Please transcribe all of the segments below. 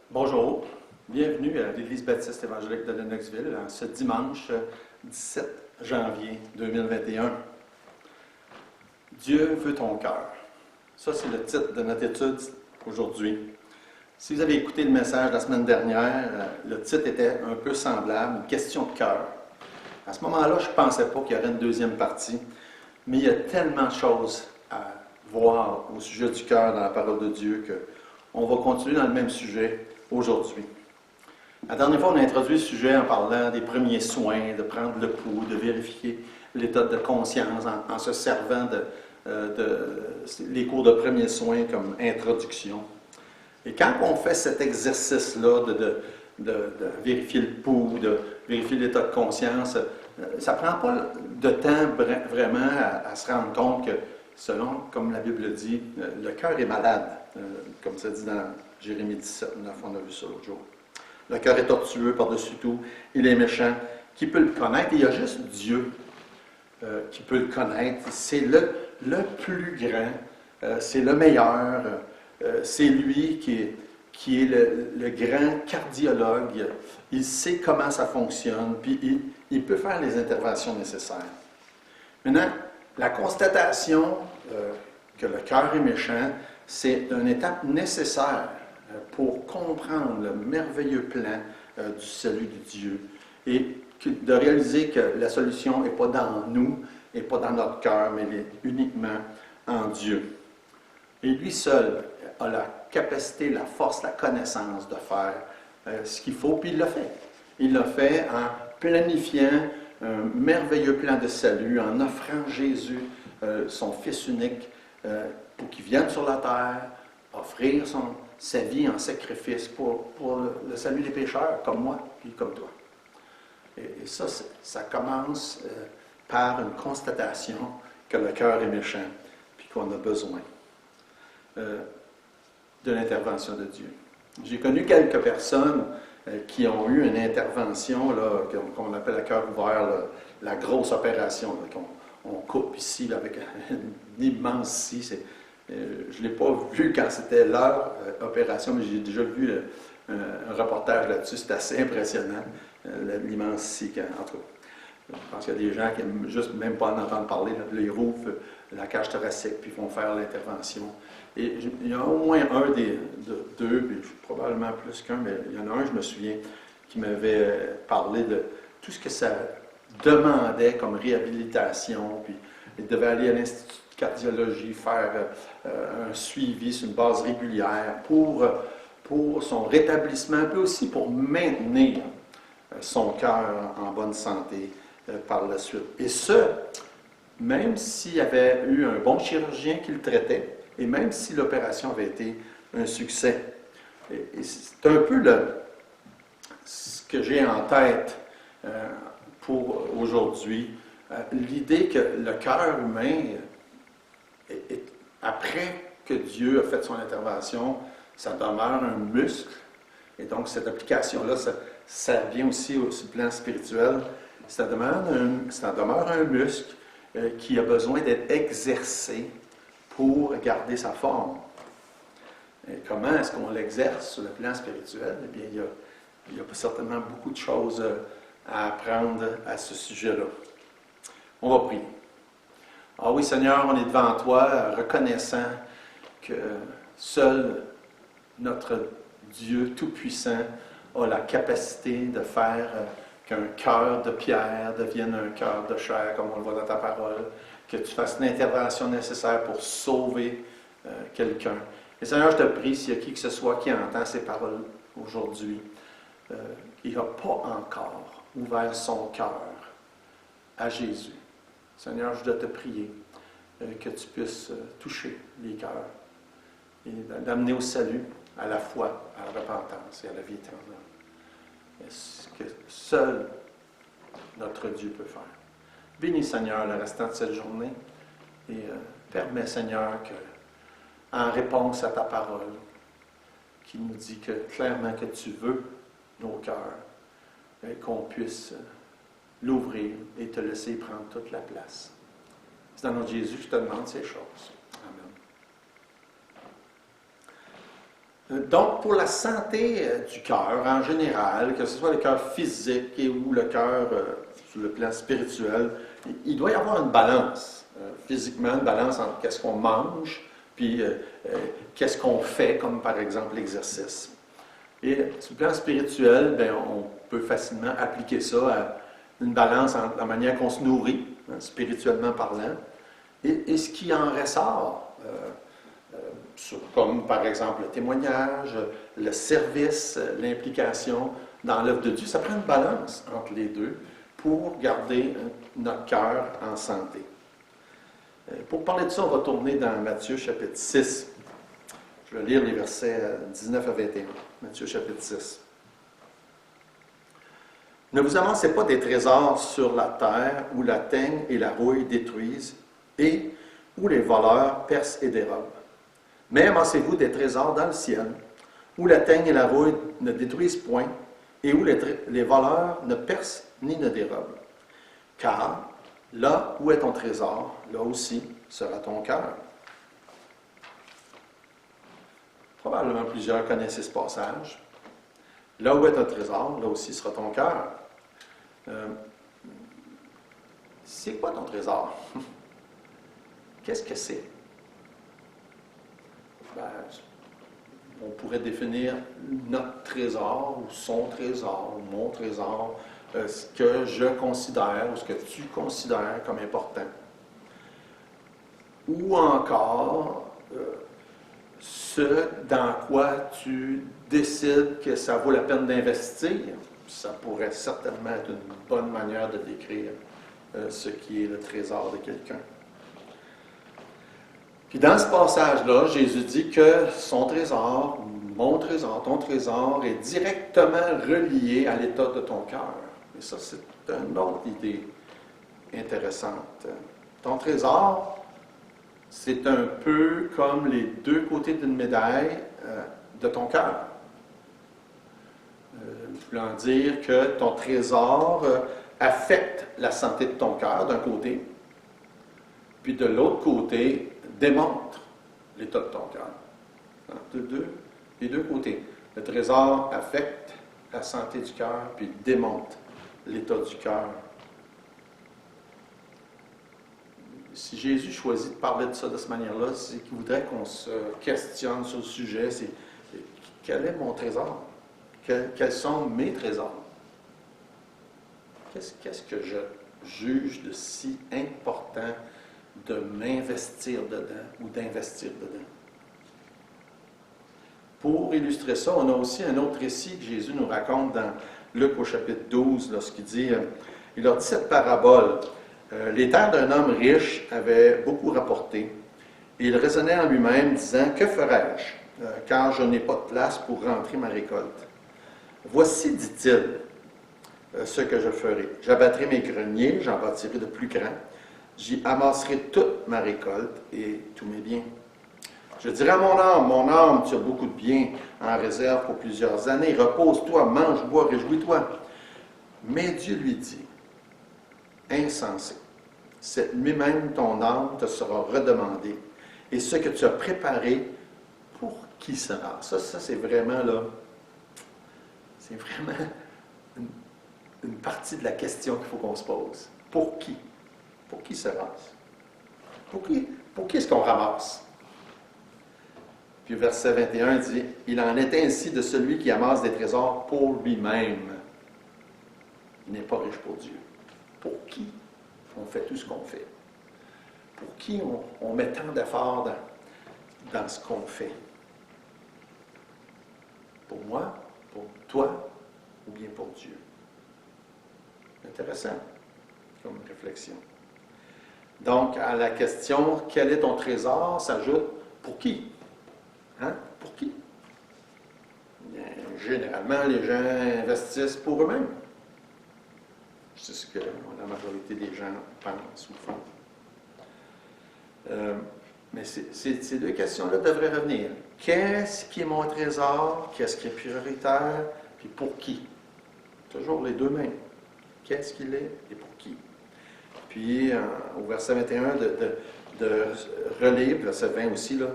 Bonjour, bienvenue à l'Église baptiste évangélique de Lennoxville en ce dimanche 17 janvier 2021. Dieu veut ton cœur. Ça, c'est le titre de notre étude aujourd'hui. Si vous avez écouté le message la semaine dernière, le titre était un peu semblable, une question de cœur. À ce moment-là, je ne pensais pas qu'il y aurait une deuxième partie, mais il y a tellement de choses à voir au sujet du cœur dans la parole de Dieu qu'on va continuer dans le même sujet aujourd'hui. La dernière fois, on a introduit le sujet en parlant des premiers soins, de prendre le pouls, de vérifier l'état de conscience en se servant les cours de premiers soins comme introduction. Et quand on fait cet exercice-là de vérifier le pouls, de vérifier l'état de conscience, ça ne prend pas de temps vraiment à se rendre compte que, selon, comme la Bible dit, le cœur est malade, comme ça dit dans Jérémie 17, 9, on a vu ça l'autre jour. Le cœur est tortueux par-dessus tout, il est méchant. Qui peut le connaître? Et il y a juste Dieu qui peut le connaître. C'est le plus grand, c'est le meilleur, c'est lui qui est le grand cardiologue. Il sait comment ça fonctionne, puis il peut faire les interventions nécessaires. Maintenant, la constatation que le cœur est méchant, c'est une étape nécessaire pour comprendre le merveilleux plan du salut de Dieu et de réaliser que la solution n'est pas dans nous, n'est pas dans notre cœur, mais elle est uniquement en Dieu. Et lui seul a la capacité, la force, la connaissance de faire ce qu'il faut, puis il l'a fait. Il l'a fait en planifiant un merveilleux plan de salut, en offrant Jésus, son Fils unique, pour qu'il vienne sur la terre, offrir sa vie en sacrifice pour le salut des pécheurs, comme moi et comme toi. Et ça commence par une constatation que le cœur est méchant, puis qu'on a besoin de l'intervention de Dieu. J'ai connu quelques personnes qui ont eu une intervention là, qu'on appelle à cœur ouvert, là, la grosse opération, là, qu'on coupe ici là, avec une immense scie. Je ne l'ai pas vu quand c'était leur opération, mais j'ai déjà vu un reportage là-dessus. C'est assez impressionnant, l'immense scie. En tout cas, je pense qu'il y a des gens qui n'aiment juste même pas en entendre parler. Là, ils rouvrent la cage thoracique, puis ils vont faire l'intervention. Et il y a au moins un d'eux, puis probablement plus qu'un, mais il y en a un, je me souviens, qui m'avait parlé de tout ce que ça demandait comme réhabilitation, puis il devait aller à l'Institut de cardiologie, faire un suivi sur une base régulière pour son rétablissement, puis aussi pour maintenir son cœur en bonne santé par la suite. Et ce, même s'il y avait eu un bon chirurgien qui le traitait, et même si l'opération avait été un succès. Et c'est un peu ce que j'ai en tête pour aujourd'hui. L'idée que le cœur humain, après que Dieu a fait son intervention, ça demeure un muscle. Et donc, cette application-là, ça vient aussi au plan spirituel. Ça demeure un muscle qui a besoin d'être exercé pour garder sa forme. Et comment est-ce qu'on l'exerce sur le plan spirituel? Eh bien, il y a certainement beaucoup de choses à apprendre à ce sujet-là. On va prier. Ah oui, Seigneur, on est devant toi, reconnaissant que seul notre Dieu Tout-Puissant a la capacité de faire qu'un cœur de pierre devienne un cœur de chair, comme on le voit dans ta parole, que tu fasses l'intervention nécessaire pour sauver quelqu'un. Et Seigneur, je te prie, s'il y a qui que ce soit qui entend ces paroles aujourd'hui, qui n'a pas encore ouvert son cœur à Jésus, Seigneur, je dois te prier que tu puisses toucher les cœurs et d'amener au salut, à la foi, à la repentance et à la vie éternelle. Ce que seul notre Dieu peut faire. Bénis, Seigneur, le restant de cette journée et permets, Seigneur, en réponse à ta parole, qui nous dit que clairement que tu veux nos cœurs, qu'on puisse l'ouvrir et te laisser prendre toute la place. C'est dans le nom de Jésus que je te demande ces choses. Donc, pour la santé du cœur en général, que ce soit le cœur physique ou le cœur sur le plan spirituel, il doit y avoir une balance. Physiquement, une balance entre qu'est-ce qu'on mange, puis qu'est-ce qu'on fait, comme par exemple l'exercice. Et sur le plan spirituel, bien, on peut facilement appliquer ça à une balance entre la manière qu'on se nourrit, hein, spirituellement parlant, et ce qui en ressort, comme par exemple le témoignage, le service, l'implication dans l'œuvre de Dieu. Ça prend une balance entre les deux pour garder notre cœur en santé. Pour parler de ça, on va tourner dans Matthieu chapitre 6. Je vais lire les versets 19 à 21. Matthieu chapitre 6. Ne vous amassez pas des trésors sur la terre où la teigne et la rouille détruisent et où les voleurs percent et dérobent. Mais amassez-vous des trésors dans le ciel, où la teigne et la rouille ne détruisent point, et où les voleurs ne percent ni ne dérobent. Car là où est ton trésor, là aussi sera ton cœur. Probablement plusieurs connaissent ce passage. Là où est ton trésor, là aussi sera ton cœur. C'est quoi ton trésor? Qu'est-ce que c'est? Ben, on pourrait définir notre trésor, ou son trésor, ou mon trésor, ce que je considère, ou ce que tu considères comme important. Ou encore, ce dans quoi tu décides que ça vaut la peine d'investir. Ça pourrait certainement être une bonne manière de décrire ce qui est le trésor de quelqu'un. Puis dans ce passage-là, Jésus dit que son trésor, mon trésor, ton trésor est directement relié à l'état de ton cœur. Et ça, c'est une autre idée intéressante. Ton trésor, c'est un peu comme les deux côtés d'une médaille de ton cœur. Voulant dire que ton trésor affecte la santé de ton cœur d'un côté, puis de l'autre côté, démontre l'état de ton cœur. Les deux côtés. Le trésor affecte la santé du cœur, puis démontre l'état du cœur. Si Jésus choisit de parler de ça de cette manière-là, c'est qu'il voudrait qu'on se questionne sur le sujet. C'est quel est mon trésor? Quels sont mes trésors? Qu'est-ce que je juge de si important de m'investir dedans ou d'investir dedans? Pour illustrer ça, on a aussi un autre récit que Jésus nous raconte dans Luc au chapitre 12, lorsqu'il dit, il leur dit cette parabole. Les terres d'un homme riche avaient beaucoup rapporté, et il raisonnait en lui-même, disant, que ferai-je, car je n'ai pas de place pour rentrer ma récolte? Voici, dit-il, ce que je ferai. J'abattrai mes greniers, j'en bâtirai de plus grands, j'y amasserai toute ma récolte et tous mes biens. Je dirai à mon âme, tu as beaucoup de biens en réserve pour plusieurs années, repose-toi, mange, bois, réjouis-toi. Mais Dieu lui dit, insensé, cette nuit même ton âme te sera redemandée, et ce que tu as préparé, pour qui sera? Ça c'est vraiment là, c'est vraiment une partie de la question qu'il faut qu'on se pose. Pour qui? Pour qui sera-ce? Pour qui est-ce qu'on ramasse? Puis verset 21 dit, il en est ainsi de celui qui amasse des trésors pour lui-même. Il n'est pas riche pour Dieu. Pour qui on fait tout ce qu'on fait? Pour qui on met tant d'efforts dans ce qu'on fait? Pour moi, pour toi, ou bien pour Dieu? Intéressant comme réflexion. Donc, à la question, quel est ton trésor, s'ajoute, pour qui? Hein? Pour qui? Bien, généralement, les gens investissent pour eux-mêmes. C'est ce que la majorité des gens pensent ou font. Mais ces deux questions-là devraient revenir. Qu'est-ce qui est mon trésor? Qu'est-ce qui est prioritaire? Puis pour qui? Toujours les deux mêmes. Qu'est-ce qu'il est et pour qui? Puis, au verset 21, de relire, verset 20 aussi, là,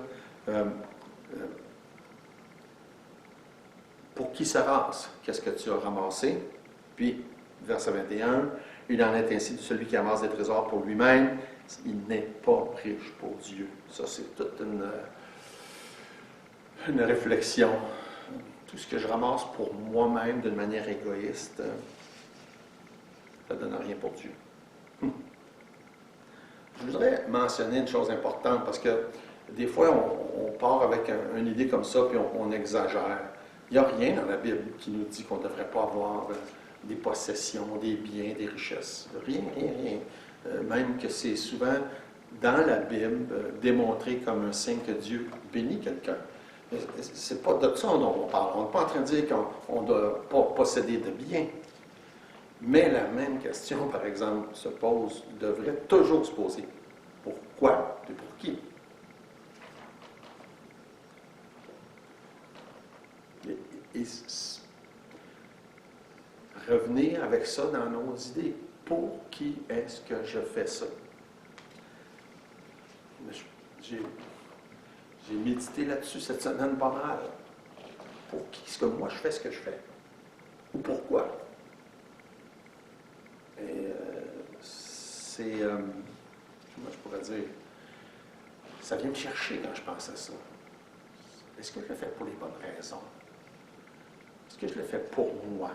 pour qui se rase? Qu'est-ce que tu as ramassé? Puis, verset 21, il en est ainsi de celui qui amasse des trésors pour lui-même, il n'est pas riche pour Dieu. Ça, c'est toute une réflexion. Tout ce que je ramasse pour moi-même d'une manière égoïste, ça ne donne rien pour Dieu. Je voudrais mentionner une chose importante parce que des fois, on part avec une idée comme ça puis on exagère. Il n'y a rien dans la Bible qui nous dit qu'on ne devrait pas avoir des possessions, des biens, des richesses. Rien, rien, rien. Même que c'est souvent dans la Bible démontré comme un signe que Dieu bénit quelqu'un. C'est pas de ça dont on parle. On n'est pas en train de dire qu'on ne doit pas posséder de biens. Mais la même question, par exemple, devrait toujours se poser. Pourquoi et pour qui? Et revenir avec ça dans nos idées. Pour qui est-ce que je fais ça? J'ai médité là-dessus cette semaine pas mal. Pour qui est-ce que moi je fais ce que je fais? Ou pourquoi? Et comment je pourrais dire, ça vient me chercher quand je pense à ça. Est-ce que je le fais pour les bonnes raisons? Est-ce que je le fais pour moi?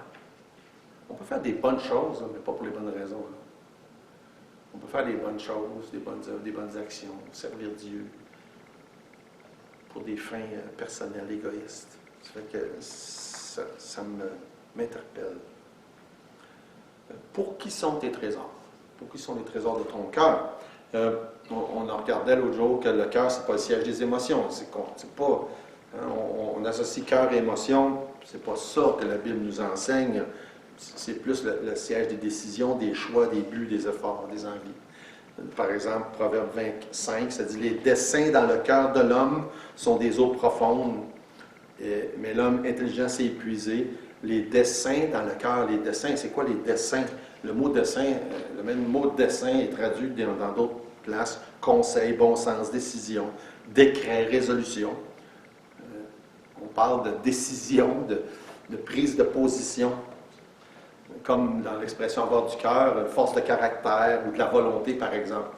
On peut faire des bonnes choses, mais pas pour les bonnes raisons. Là. On peut faire des bonnes choses, des bonnes œuvres, des bonnes actions, servir Dieu pour des fins personnelles, égoïstes. Ça fait que ça m'interpelle. Pour qui sont tes trésors? Pour qui sont les trésors de ton cœur? On en regardait l'autre jour que le cœur, ce n'est pas le siège des émotions. C'est pas, hein, on associe cœur et émotion, c'est pas ça que la Bible nous enseigne. C'est plus le siège des décisions, des choix, des buts, des efforts, des envies. Par exemple, Proverbe 25, ça dit « Les desseins dans le cœur de l'homme sont des eaux profondes, mais l'homme intelligent s'est épuisé. » Les desseins dans le cœur, les desseins, c'est quoi les desseins? Le mot dessein, le même mot dessein est traduit dans d'autres places. Conseil, bon sens, décision, décret, résolution. On parle de décision, de prise de position. Comme dans l'expression avoir du cœur, force de caractère ou de la volonté, par exemple.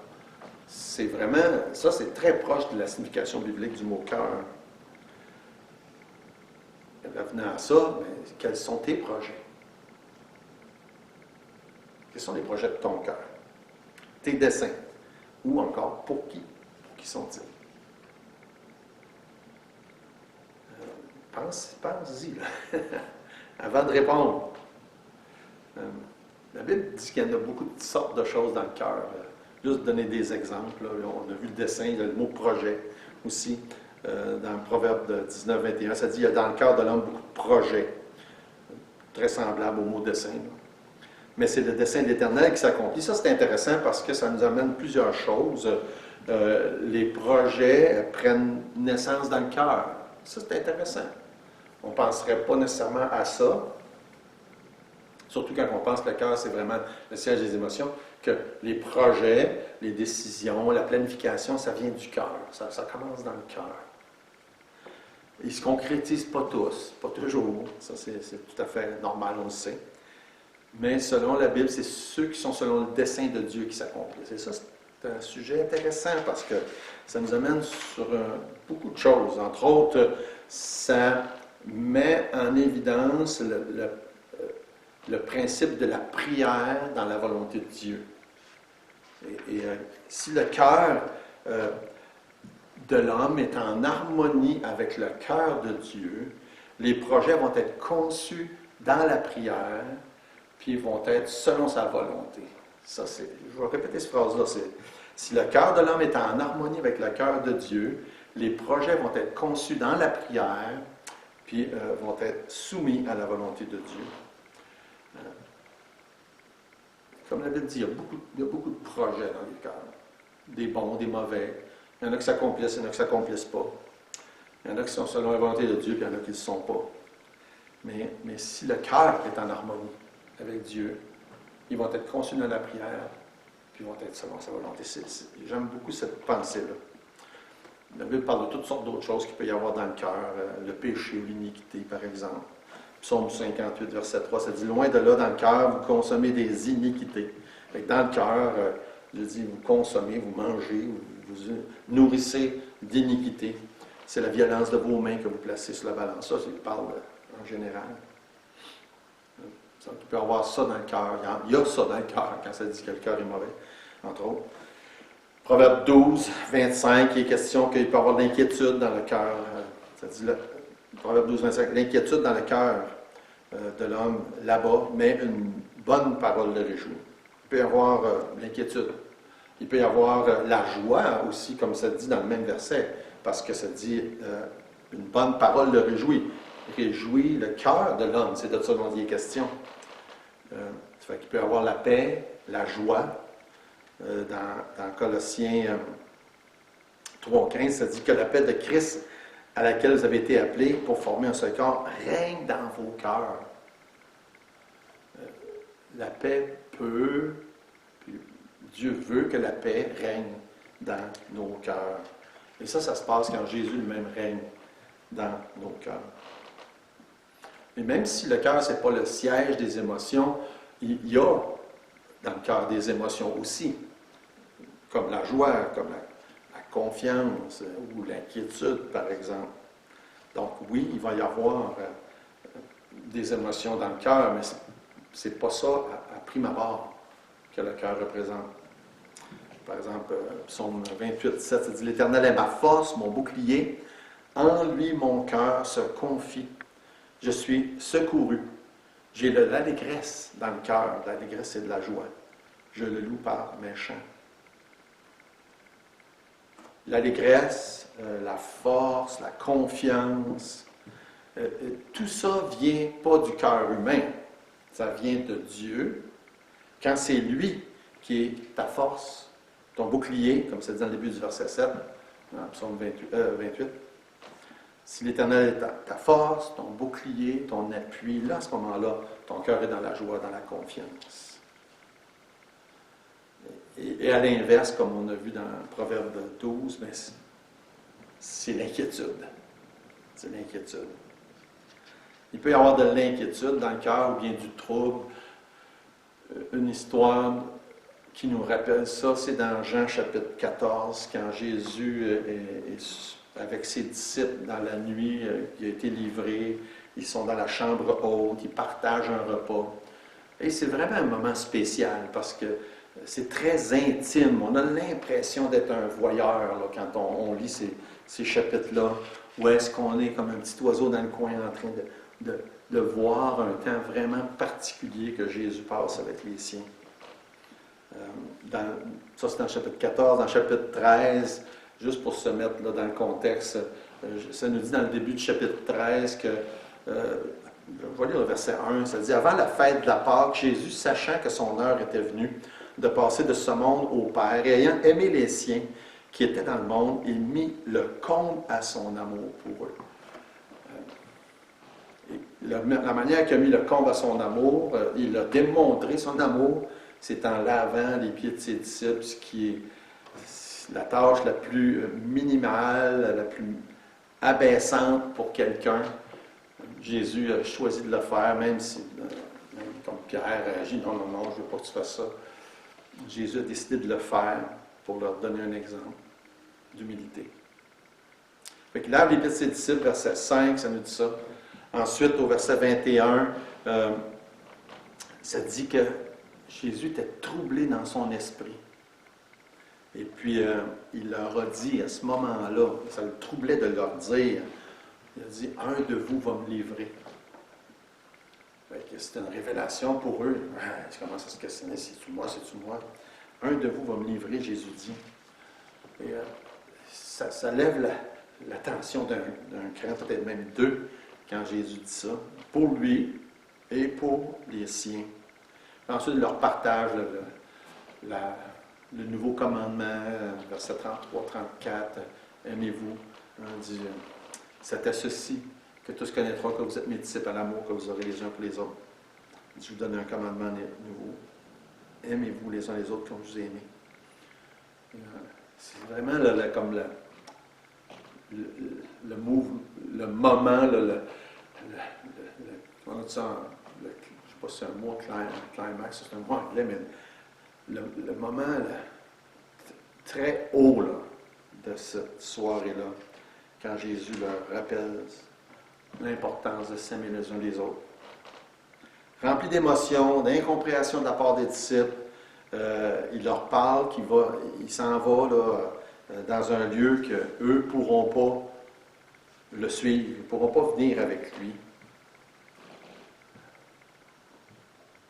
C'est vraiment, ça c'est très proche de la signification biblique du mot cœur. Revenant à ça, quels sont tes projets? Quels sont les projets de ton cœur? Tes desseins. Ou encore, pour qui? Pour qui sont-ils? Pense-y, là. Avant de répondre. La Bible dit qu'il y en a beaucoup de sortes de choses dans le cœur. Juste donner des exemples. Là. On a vu le dessin, il y a le mot projet aussi. Dans le Proverbe 19-21, ça dit qu'il y a dans le cœur de l'homme beaucoup de projets. Très semblable au mot dessin. Là. Mais c'est le dessein de l'Éternel qui s'accomplit. Ça, c'est intéressant parce que ça nous amène plusieurs choses. Les projets prennent naissance dans le cœur. Ça, c'est intéressant. On ne penserait pas nécessairement à ça. Surtout quand on pense que le cœur, c'est vraiment le siège des émotions, que les projets, les décisions, la planification, ça vient du cœur. Ça commence dans le cœur. Ils ne se concrétisent pas tous, pas toujours. Ça, c'est tout à fait normal, on le sait. Mais selon la Bible, c'est ceux qui sont selon le dessein de Dieu qui s'accomplissent. Et ça, c'est un sujet intéressant parce que ça nous amène sur beaucoup de choses. Entre autres, ça met en évidence le principe de la prière dans la volonté de Dieu. Et si le cœur de l'homme est en harmonie avec le cœur de Dieu, les projets vont être conçus dans la prière, puis ils vont être selon sa volonté. Ça, je vais répéter cette phrase-là. Si le cœur de l'homme est en harmonie avec le cœur de Dieu, les projets vont être conçus dans la prière, puis vont être soumis à la volonté de Dieu. Comme la Bible dit, il y a beaucoup de projets dans les cœurs. Des bons, des mauvais. Il y en a qui s'accomplissent, il y en a qui ne s'accomplissent pas. Il y en a qui sont selon la volonté de Dieu, puis il y en a qui ne le sont pas. Mais si le cœur est en harmonie avec Dieu, ils vont être conçus dans la prière, puis ils vont être selon sa volonté. J'aime beaucoup cette pensée-là. La Bible parle de toutes sortes d'autres choses qu'il peut y avoir dans le cœur, le péché ou l'iniquité, par exemple. Psaume 58, verset 3, ça dit « Loin de là, dans le cœur, vous consommez des iniquités. » Fait que dans le cœur, je dis, vous consommez, vous mangez, vous nourrissez d'iniquités. C'est la violence de vos mains que vous placez sur la balance. Ça, il parle en général. Il peut y avoir ça dans le cœur. Il y a ça dans le cœur quand ça dit que le cœur est mauvais, entre autres. Proverbe 12, 25, il est question qu'il peut y avoir de l'inquiétude dans le cœur. Ça dit là, Proverbe 12, 25, l'inquiétude dans le cœur de l'homme là-bas, mais une bonne parole le réjouit. Il peut y avoir l'inquiétude. Il peut y avoir la joie aussi, comme ça dit dans le même verset, parce que ça dit une bonne parole le réjouit. Réjouit le cœur de l'homme, c'est de ça dont il est question. Ça fait qu'il peut y avoir la paix, la joie. Dans Colossiens 3,15, ça dit que la paix de Christ à laquelle vous avez été appelés pour former un seul corps règne dans vos cœurs. La paix peut, puis Dieu veut que la paix règne dans nos cœurs. Et ça se passe quand Jésus lui-même règne dans nos cœurs. Et même si le cœur, ce n'est pas le siège des émotions, il y a dans le cœur des émotions aussi, comme la joie, comme la confiance ou l'inquiétude, par exemple. Donc oui, il va y avoir des émotions dans le cœur, mais ce n'est pas ça, à prime abord, que le cœur représente. Par exemple, Psaume 28, 7, ça dit « L'Éternel est ma force, mon bouclier. En lui, mon cœur se confie. Je suis secouru. J'ai de l'allégresse dans le cœur. L'allégresse, c'est de la joie. Je le loue par mes chants. » L'allégresse, la force, la confiance, tout ça ne vient pas du cœur humain. Ça vient de Dieu. Quand c'est lui qui est ta force, ton bouclier, comme c'est dit dans le début du verset 7, dans Psaume 28. Si l'Éternel est ta force, ton bouclier, ton appui, là, à ce moment-là, ton cœur est dans la joie, dans la confiance. Et à l'inverse, comme on a vu dans Proverbe 12, mais c'est l'inquiétude. C'est l'inquiétude. Il peut y avoir de l'inquiétude dans le cœur ou bien du trouble. Une histoire qui nous rappelle ça, c'est dans Jean chapitre 14, quand Jésus est avec ses disciples dans la nuit, il a été livré, ils sont dans la chambre haute, ils partagent un repas. Et c'est vraiment un moment spécial parce que c'est très intime. On a l'impression d'être un voyeur là, quand on lit ces chapitres-là, où est-ce qu'on est comme un petit oiseau dans le coin en train de voir un temps vraiment particulier que Jésus passe avec les siens. Ça, c'est dans le chapitre 14. Dans le chapitre 13, juste pour se mettre là, dans le contexte, ça nous dit dans le début du chapitre 13 que, je vais lire le verset 1, ça dit « Avant la fête de la Pâque, Jésus, sachant que son heure était venue de passer de ce monde au Père, et ayant aimé les siens qui étaient dans le monde, il mit le comble à son amour pour eux. » La manière qu'il a mis le comble à son amour, il a démontré son amour, c'est en lavant les pieds de ses disciples, ce qui est la tâche la plus minimale, la plus abaissante pour quelqu'un. Jésus a choisi de le faire, même si, comme Pierre a agi, non, je ne veux pas que tu fasses ça. Jésus a décidé de le faire pour leur donner un exemple d'humilité. Fait qu'il lave les pieds de ses disciples, verset 5, ça nous dit ça. Ensuite, au verset 21, ça dit que Jésus était troublé dans son esprit. Et puis, il leur a dit à ce moment-là, ça le troublait de leur dire, il a dit, « Un de vous va me livrer. » C'était une révélation pour eux. Ils commencent à se questionner, c'est-tu moi, c'est-tu moi? « Un de vous va me livrer, » Jésus dit. Et ça lève la tension d'un cran, peut-être même deux, quand Jésus dit ça, pour lui et pour les siens. Ensuite, il leur partage le nouveau commandement, verset 33, 34, aimez-vous. On dit, c'est à ceci que tous connaîtront que vous êtes mes disciples à l'amour que vous aurez les uns pour les autres. Je vous donne un commandement nouveau. Aimez-vous les uns les autres comme je vous ai aimés. C'est vraiment comme le moment, on dit ça, je ne sais pas si c'est un mot climax, c'est un mot anglais, mais le moment très haut là, de cette soirée-là, quand Jésus leur rappelle l'importance de s'aimer les uns les autres. Rempli d'émotions, d'incompréhension de la part des disciples, il leur parle il s'en va là, dans un lieu qu'eux ne pourront pas le suivre, ils ne pourront pas venir avec lui.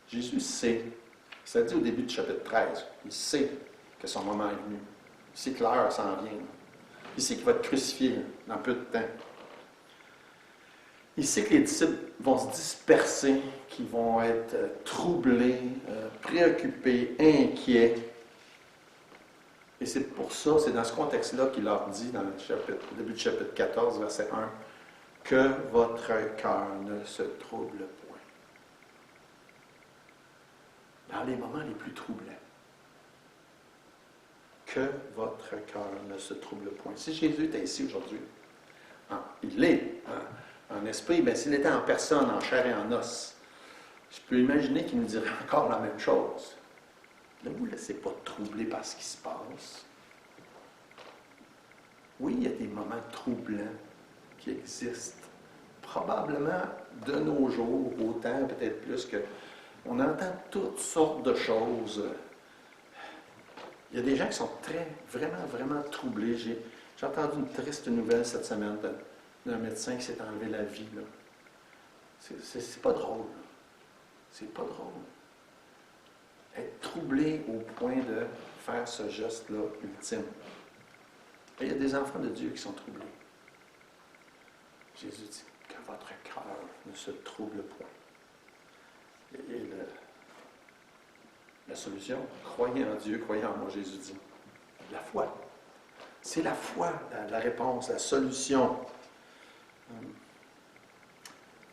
Jésus sait, ça dit au début du chapitre 13, il sait que son moment est venu. Il sait que l'heure s'en vient. Il sait qu'il va être crucifié dans peu de temps. Il sait que les disciples vont se disperser, qu'ils vont être troublés, préoccupés, inquiets. Et c'est pour ça, c'est dans ce contexte-là qu'il leur dit, dans le début du chapitre 14, verset 1, que votre cœur ne se trouble point. Dans les moments les plus troublants, que votre cœur ne se trouble point. Si Jésus était ici aujourd'hui, il l'est en esprit, bien s'il était en personne, en chair et en os, je peux imaginer qu'il nous dirait encore la même chose. Ne vous laissez pas troubler par ce qui se passe. Oui, il y a des moments troublants qui existent. Probablement de nos jours, autant, peut-être plus que on entend toutes sortes de choses. Il y a des gens qui sont vraiment troublés. J'ai entendu une triste nouvelle cette semaine d'un médecin qui s'est enlevé la vie. Là. C'est pas drôle. C'est pas drôle. Être troublé au point de faire ce geste-là ultime. Et il y a des enfants de Dieu qui sont troublés. Jésus dit que votre cœur ne se trouble point. Et la solution, croyez en Dieu, croyez en moi, Jésus dit. La foi. C'est la foi, la réponse, la solution.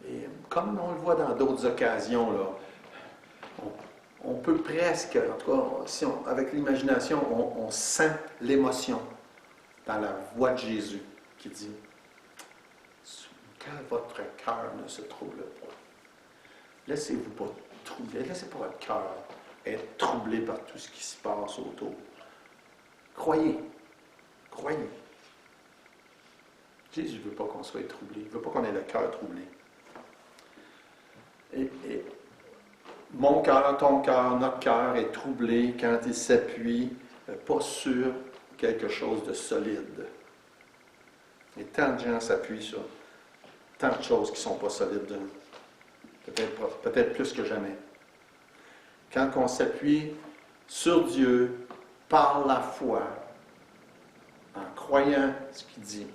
Et comme on le voit dans d'autres occasions, là, on peut presque, en tout cas, avec l'imagination, on sent l'émotion dans la voix de Jésus qui dit que votre cœur ne se trouble pas. Laissez-vous pas troubler, laissez pas votre cœur être troublé par tout ce qui se passe autour. Croyez. Croyez. Jésus ne veut pas qu'on soit troublé. Il ne veut pas qu'on ait le cœur troublé. Et mon cœur, ton cœur, notre cœur est troublé quand il s'appuie pas sur quelque chose de solide. Et tant de gens s'appuient sur tant de choses qui ne sont pas solides. Peut-être plus que jamais. Quand on s'appuie sur Dieu par la foi, en croyant ce qu'il dit,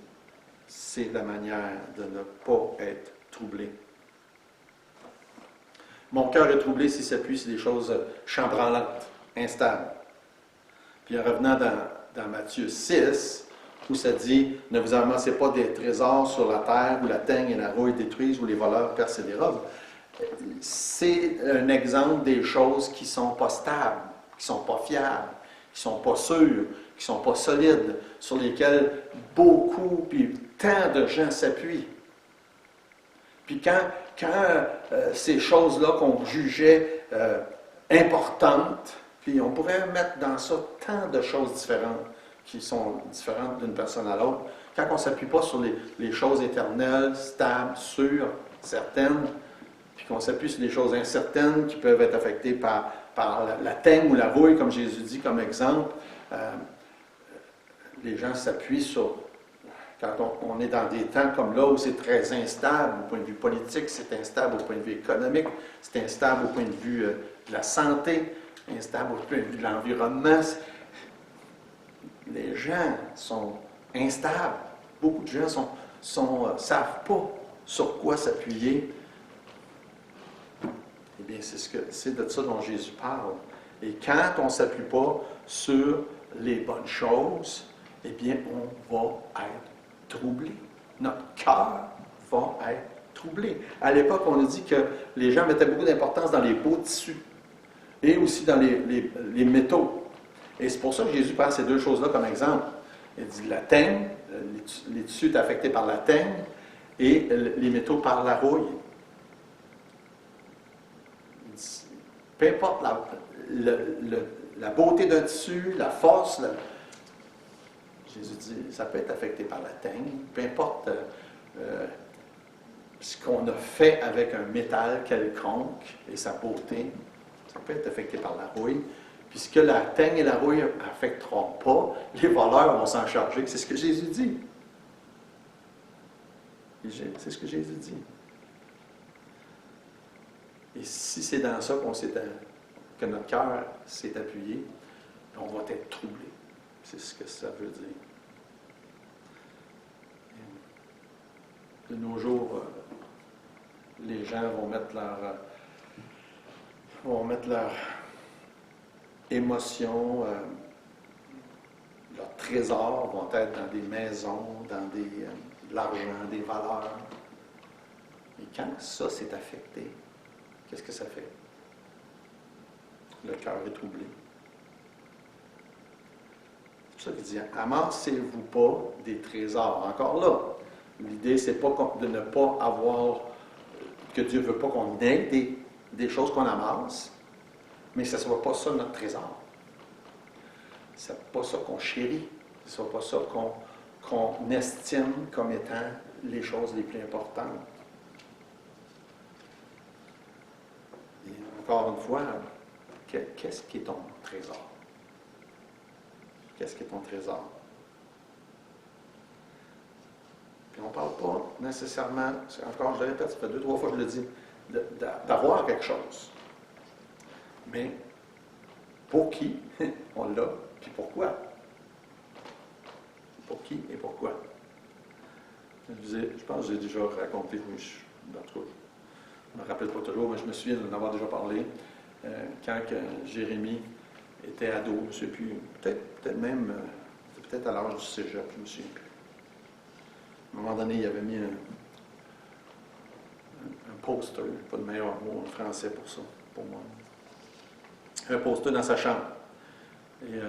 c'est la manière de ne pas être troublé. Mon cœur est troublé s'il s'appuie sur des choses chambranlantes, instables. Puis en revenant dans Matthieu 6, où ça dit « Ne vous amassez pas des trésors sur la terre où la teigne et la rouille détruisent, où les voleurs percent et dérobent. » C'est un exemple des choses qui ne sont pas stables, qui ne sont pas fiables, qui ne sont pas sûres, qui ne sont pas solides, sur lesquelles beaucoup, puis tant de gens s'appuient. Puis quand ces choses-là qu'on jugeait importantes, puis on pourrait mettre dans ça tant de choses différentes, qui sont différentes d'une personne à l'autre, quand on ne s'appuie pas sur les choses éternelles, stables, sûres, certaines, puis qu'on s'appuie sur des choses incertaines qui peuvent être affectées par la teigne ou la rouille, comme Jésus dit comme exemple, les gens s'appuient sur... Quand on est dans des temps comme là où c'est très instable au point de vue politique, c'est instable au point de vue économique, c'est instable au point de vue de la santé, instable au point de vue de l'environnement. Les gens sont instables. Beaucoup de gens ne savent pas sur quoi s'appuyer. Eh bien, c'est de ça dont Jésus parle. Et quand on ne s'appuie pas sur les bonnes choses, eh bien, on va être troublé. Notre cœur va être troublé. À l'époque, on a dit que les gens mettaient beaucoup d'importance dans les beaux tissus et aussi dans les métaux. Et c'est pour ça que Jésus prend ces deux choses-là comme exemple. Il dit la teigne, les tissus étaient affectés par la teigne, et les métaux par la rouille. Peu importe la beauté d'un tissu, la force, Jésus dit, ça peut être affecté par la teigne, peu importe ce qu'on a fait avec un métal quelconque et sa beauté, ça peut être affecté par la rouille. Puisque la teigne et la rouille n'affecteront pas, les voleurs vont s'en charger. C'est ce que Jésus dit. C'est ce que Jésus dit. Et si c'est dans ça que notre cœur s'est appuyé, on va être troublé. C'est ce que ça veut dire. De nos jours, les gens vont mettre leur émotions, leurs trésors vont être dans des maisons, dans de l'argent, des valeurs. Et quand ça s'est affecté, qu'est-ce que ça fait? Le cœur est troublé. C'est pour ça qu'il dit, amassez-vous pas des trésors. Encore là, l'idée, c'est pas de ne pas avoir, que Dieu ne veut pas qu'on ait des choses qu'on amasse, mais ce ne soit pas ça notre trésor. Ce n'est pas ça qu'on chérit. Ce ne soit pas ça qu'on estime comme étant les choses les plus importantes. Et encore une fois, qu'est-ce qui est ton trésor? Qu'est-ce qui est ton trésor? Puis on ne parle pas nécessairement, encore je le répète, ça fait 2-3 fois que je le dis, d'avoir quelque chose. Mais pour qui on l'a, puis pourquoi? Pour qui et pourquoi? Je pense que j'ai déjà raconté, en tout cas, je ne me rappelle pas toujours, mais je me souviens d'en avoir déjà parlé, quand Jérémie était ado, je ne sais plus, peut-être même, peut-être à l'âge du cégep, je ne me souviens plus. À un moment donné, il avait mis un poster, pas de meilleur mot en français pour ça, pour moi. Un poster dans sa chambre. Et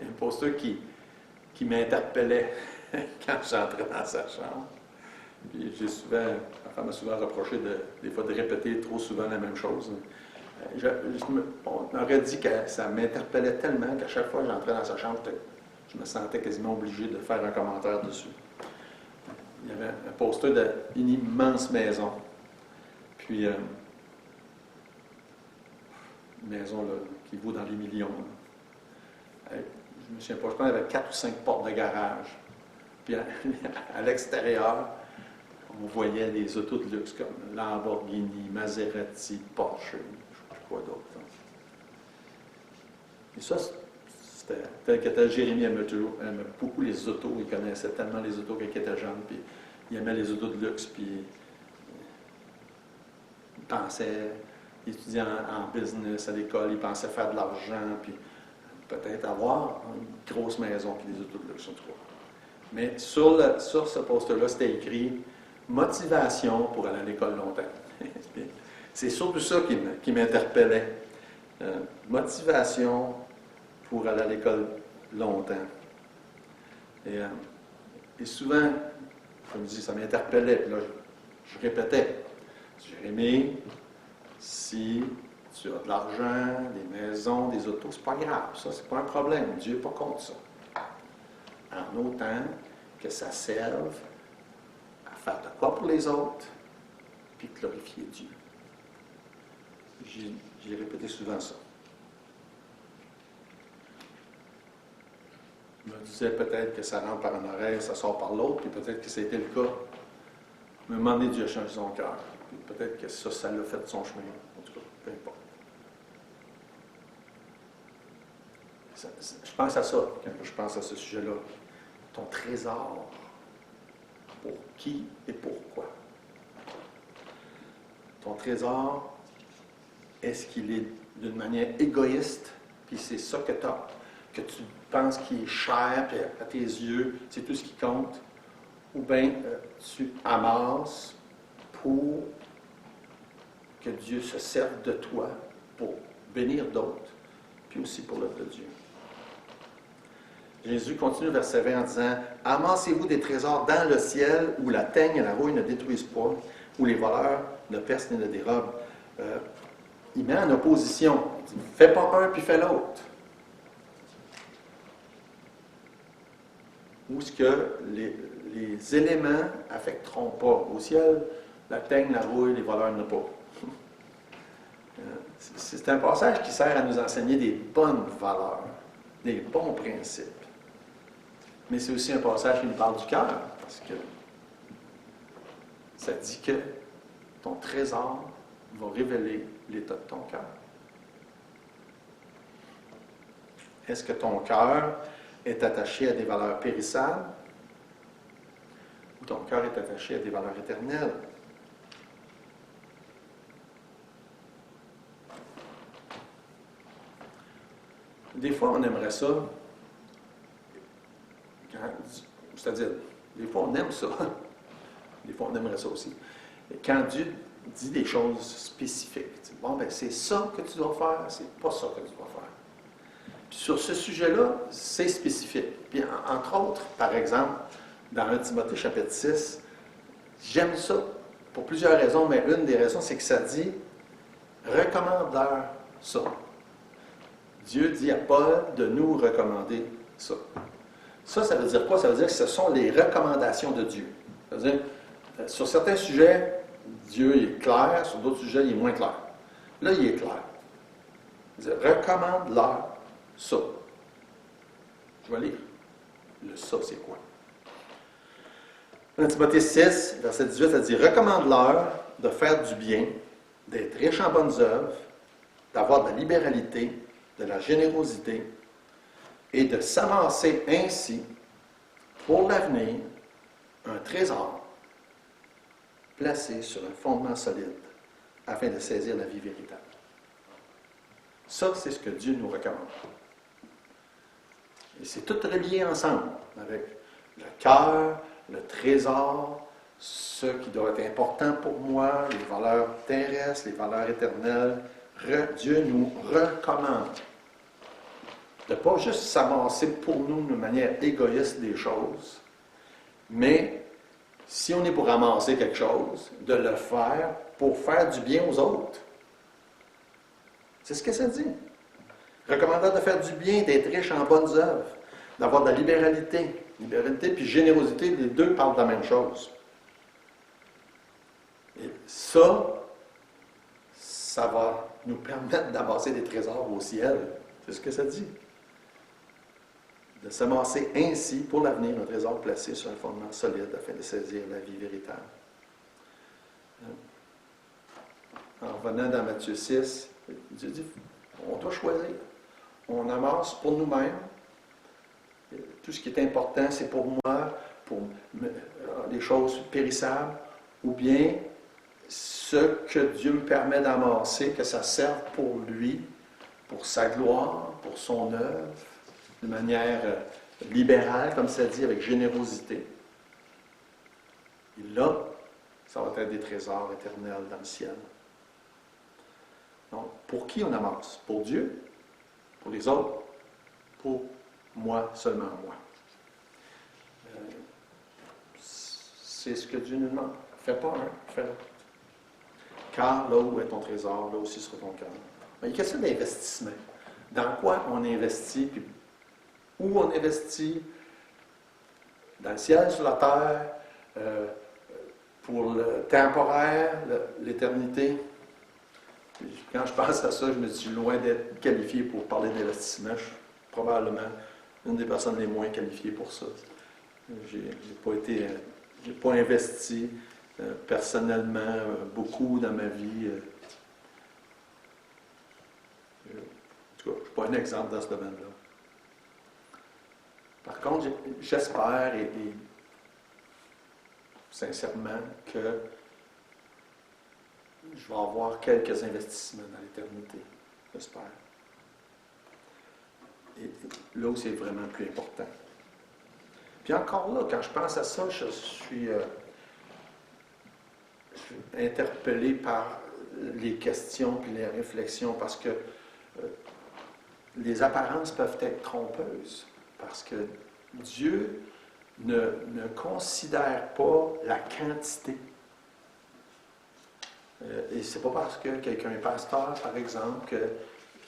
un poster qui m'interpellait quand j'entrais dans sa chambre. Puis ma femme m'a souvent reproché des fois de répéter trop souvent la même chose. On aurait dit que ça m'interpellait tellement qu'à chaque fois que j'entrais dans sa chambre, je me sentais quasiment obligé de faire un commentaire dessus. Il y avait un poster d'une immense maison. Puis, une maison là, qui vaut dans les millions. Je ne me souviens pas, je pense qu'il y avait 4 ou 5 portes de garage. Puis à l'extérieur, on voyait des autos de luxe comme Lamborghini, Maserati, Porsche, je ne sais plus quoi d'autre. Et ça, c'était tel que tel. Jérémie aimait beaucoup les autos, il connaissait tellement les autos quand il était jeune, puis il aimait les autos de luxe, puis il pensait, il étudiait en business à l'école, il pensait faire de l'argent, puis peut-être avoir une grosse maison, puis des autos de luxe, surtout. Mais sur ce poster-là, c'était écrit « Motivation pour aller à l'école longtemps ». C'est surtout ça qui m'interpellait. Motivation pour aller à l'école longtemps. Et souvent, comme je dis, ça m'interpellait. Puis là, je répétais, Jérémie, si tu as de l'argent, des maisons, des autos, c'est pas grave, ça, c'est pas un problème. Dieu n'est pas contre ça. En autant que ça serve à faire de quoi pour les autres, puis glorifier Dieu. J'ai répété souvent ça. Je me disais peut-être que ça rentre par une oreille, ça sort par l'autre, puis peut-être que c'était le cas. Mais à un moment donné, Dieu a changé son cœur. Puis peut-être que ça l'a fait de son chemin. En tout cas, peu importe. Je pense à ça quand je pense à ce sujet-là. Ton trésor. Pour qui et pourquoi? Ton trésor, est-ce qu'il est d'une manière égoïste, puis c'est ça que tu as, que tu penses qui est cher, puis à tes yeux, c'est tout ce qui compte? Ou bien tu amasses pour que Dieu se serve de toi pour bénir d'autres, puis aussi pour l'œuvre de Dieu. Jésus continue verset 20 en disant « Amassez-vous des trésors dans le ciel où la teigne et la rouille ne détruisent pas, où les voleurs ne percent ni ne dérobent. Il met en opposition. Il dit, fais pas un puis fais l'autre. Où est-ce que les éléments affecteront pas? Au ciel, la teigne, la rouille, les voleurs ne pas. C'est un passage qui sert à nous enseigner des bonnes valeurs, des bons principes. Mais c'est aussi un passage qui nous parle du cœur, parce que ça dit que ton trésor va révéler l'état de ton cœur. Est-ce que ton cœur est attaché à des valeurs périssables ou ton cœur est attaché à des valeurs éternelles? Des fois, on aimerait ça. C'est-à-dire, des fois, on aime ça. Des fois, on aimerait ça aussi. Et quand Dieu dit des choses spécifiques, dit, bon, ben c'est ça que tu dois faire, c'est pas ça que tu dois faire. Puis sur ce sujet-là, c'est spécifique. Puis, entre autres, par exemple, dans 1 Timothée chapitre 6, j'aime ça pour plusieurs raisons, mais une des raisons, c'est que ça dit recommande-leur ça. Dieu dit à Paul de nous recommander ça. Ça veut dire quoi? Ça veut dire que ce sont les recommandations de Dieu. Ça veut dire, sur certains sujets, Dieu est clair, sur d'autres sujets, il est moins clair. Là, il est clair. Il dit, recommande-leur ça. Je vais lire. Le ça, c'est quoi? 1 Timothée 6, verset 18, ça dit, recommande-leur de faire du bien, d'être riche en bonnes œuvres, d'avoir de la libéralité, de la générosité et de s'amasser ainsi pour l'avenir un trésor placé sur un fondement solide afin de saisir la vie véritable. Ça, c'est ce que Dieu nous recommande. Et c'est tout relié ensemble avec le cœur, le trésor, ce qui doit être important pour moi, les valeurs terrestres, les valeurs éternelles. Dieu nous recommande de ne pas juste s'avancer pour nous de manière égoïste des choses, mais si on est pour ramasser quelque chose, de le faire pour faire du bien aux autres. C'est ce que ça dit. Recommandant de faire du bien, d'être riche en bonnes œuvres, d'avoir de la libéralité. Libéralité puis générosité, les deux parlent de la même chose. Et ça va nous permettre d'amasser des trésors au ciel. C'est ce que ça dit. De s'amasser ainsi pour l'avenir un trésor placé sur un fondement solide afin de saisir la vie véritable. En revenant dans Matthieu 6, Dieu dit, on doit choisir. On amasse pour nous-mêmes. Tout ce qui est important, c'est pour moi, pour les choses périssables, ou bien ce que Dieu me permet d'amasser, que ça serve pour lui, pour sa gloire, pour son œuvre, de manière libérale, comme ça dit, avec générosité. Et là, ça va être des trésors éternels dans le ciel. Donc, pour qui on amasse? Pour Dieu? Pour les autres? Pour moi, seulement moi. C'est ce que Dieu nous demande. Fais pas un, fais l'autre. Car là où est ton trésor, là aussi sera ton cœur. Mais il y a question d'investissement. Dans quoi on investit, puis où on investit? Dans le ciel, sur la terre, pour le temporaire, l'éternité. Quand je pense à ça, je me suis loin d'être qualifié pour parler d'investissement. Je suis probablement une des personnes les moins qualifiées pour ça. J'ai pas investi personnellement beaucoup dans ma vie. En tout cas, je ne suis pas un exemple dans ce domaine-là. Par contre, j'espère et sincèrement que je vais avoir quelques investissements dans l'éternité. J'espère. Et là où c'est vraiment plus important. Puis encore là, quand je pense à ça, je suis interpellé par les questions et les réflexions parce que les apparences peuvent être trompeuses. Parce que Dieu ne considère pas la quantité. Et c'est pas parce que quelqu'un est pasteur, par exemple,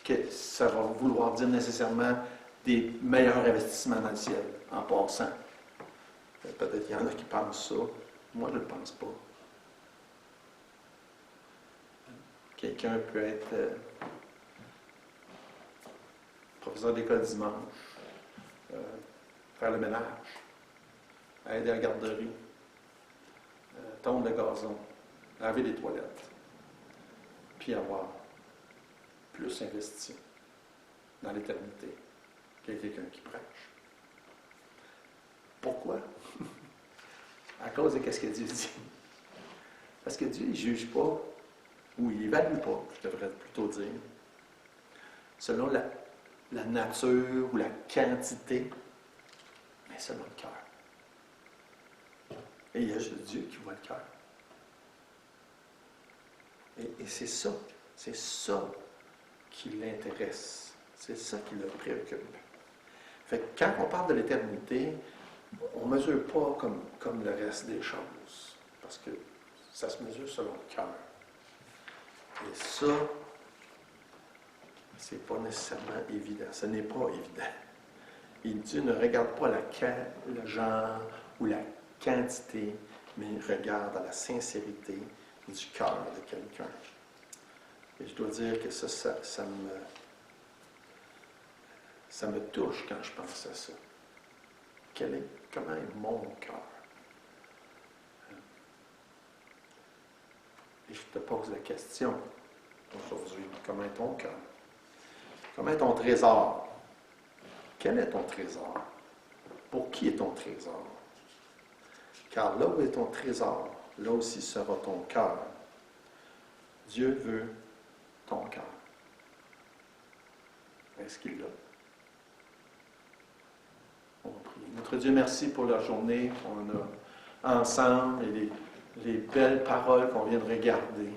que ça va vouloir dire nécessairement des meilleurs investissements dans le ciel, en passant. Peut-être qu'il y en a qui pensent ça. Moi, je ne le pense pas. Quelqu'un peut être professeur d'école dimanche, faire le ménage, aider à la garderie, tondre le gazon, laver les toilettes, puis avoir plus investi dans l'éternité que quelqu'un qui prêche. Pourquoi? À cause de ce que Dieu dit. Parce que Dieu ne juge pas, ou il n'évalue pas, je devrais plutôt dire, selon la nature ou la quantité, mais selon le cœur. Et il y a juste Dieu qui voit le cœur. Et c'est ça qui l'intéresse. C'est ça qui le préoccupe. Fait que quand on parle de l'éternité, on ne mesure pas comme le reste des choses. Parce que ça se mesure selon le cœur. Et ça, c'est pas nécessairement évident. Ce n'est pas évident. Et Dieu ne regarde pas le genre ou la quantité, mais il regarde à la sincérité du cœur de quelqu'un. Et je dois dire que ça me touche quand je pense à ça. Comment est mon cœur? Et je te pose la question aujourd'hui, comment est ton cœur? Comment est ton trésor? Quel est ton trésor? Pour qui est ton trésor? Car là où est ton trésor, là aussi sera ton cœur. Dieu veut ton cœur. Est-ce qu'il l'a? On prie. Notre Dieu, merci pour la journée qu'on a ensemble et les belles paroles qu'on vient de regarder.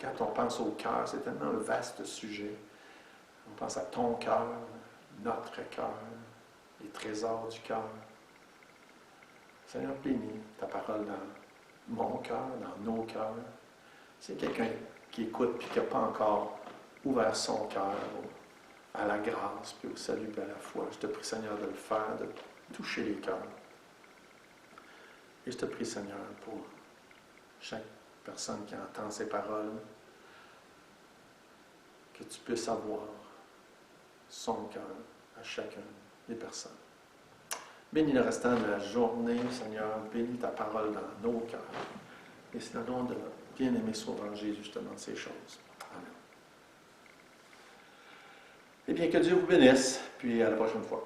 Quand on pense au cœur, c'est tellement un vaste sujet. On pense à ton cœur, notre cœur, les trésors du cœur. Seigneur, bénis ta parole dans mon cœur, dans nos cœurs. C'est quelqu'un qui écoute et qui n'a pas encore ouvert son cœur à la grâce, puis au salut, puis à la foi. Je te prie, Seigneur, de le faire, de toucher les cœurs. Et je te prie, Seigneur, pour chaque personne qui entend ces paroles, que tu puisses avoir son cœur à chacune des personnes. Bénis le restant de la journée, Seigneur. Bénis ta parole dans nos cœurs. Et c'est dans le nom de notre bien-aimé Sauveur Jésus, justement, ces choses. Amen. Eh bien, que Dieu vous bénisse, puis à la prochaine fois.